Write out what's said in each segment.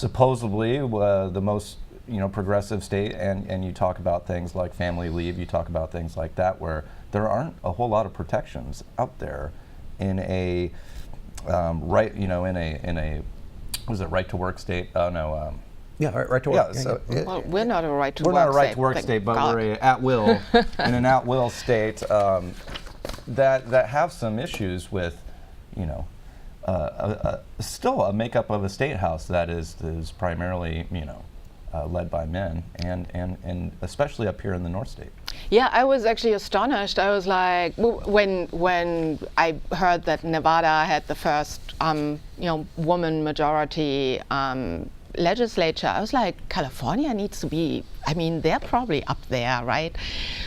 supposedly the most progressive state, and you talk about things like family leave, you talk about things like that, where there aren't a whole lot of protections out there in a right to work state? Right to work. Well, we're not a right to work state. We're not a right to work state, but we're at will in an at will state that have some issues with, still a makeup of a state house that is primarily, led by men, and especially up here in the North State. Yeah, I was actually astonished. I was like, when I heard that Nevada had the first, woman majority legislature, I was like, California needs to be, they're probably up there, right?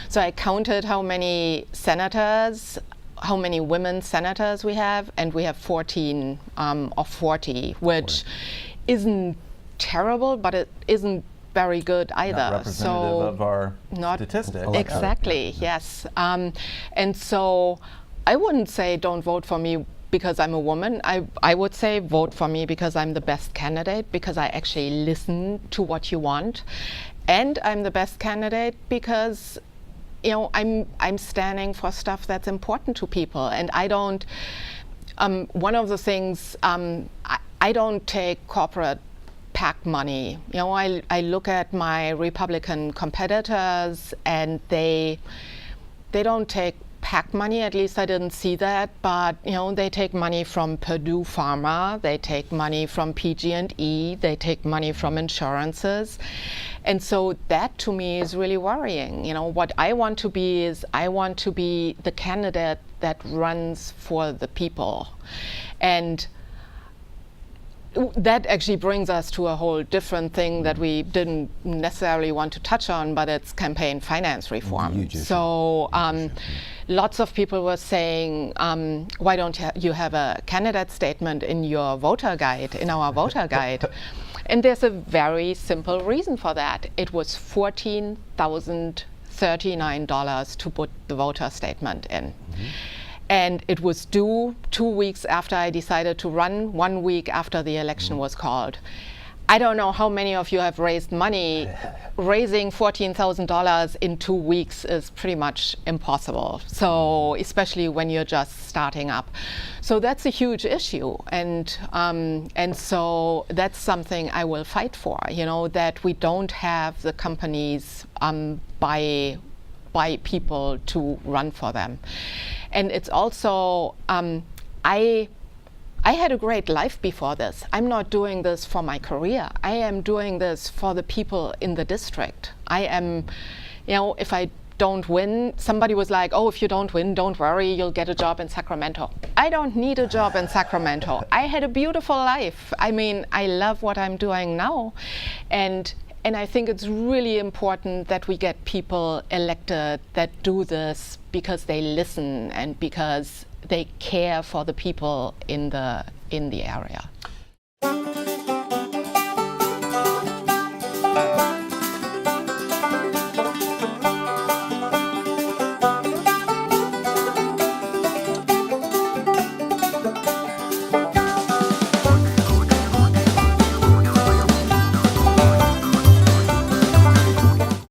So I counted how many women senators we have, and we have 14 of 40, which isn't terrible, but it isn't very good either. Not representative of our statistics. Exactly, yes. And so I wouldn't say don't vote for me because I'm a woman. I would say vote for me because I'm the best candidate, because I actually listen to what you want. And I'm the best candidate because I'm standing for stuff that's important to people. And I don't, one of the things, I don't take corporate PAC money. I look at my Republican competitors, and they don't take PAC money. At least I didn't see that. But they take money from Purdue Pharma, they take money from PG&E, they take money from insurances, and so that to me is really worrying. What I want to be is I want to be the candidate that runs for the people, and that actually brings us to a whole different thing that we didn't necessarily want to touch on, but it's campaign finance reform. So lots of people were saying, why don't you have a candidate statement in your voter guide, in our voter guide? And there's a very simple reason for that. It was $14,039 to put the voter statement in. And it was due 2 weeks after I decided to run, 1 week after the election was called. I don't know how many of you have raised money. Raising $14,000 in 2 weeks is pretty much impossible. So especially when you're just starting up. So that's a huge issue. And so that's something I will fight for, that we don't have the companies buy people to run for them. And it's also, I had a great life before this. I'm not doing this for my career. I am doing this for the people in the district. I am, if I don't win, somebody was like, oh, if you don't win, don't worry, you'll get a job in Sacramento. I don't need a job in Sacramento. I had a beautiful life. I love what I'm doing now. And I think it's really important that we get people elected that do this because they listen and because they care for the people in the area.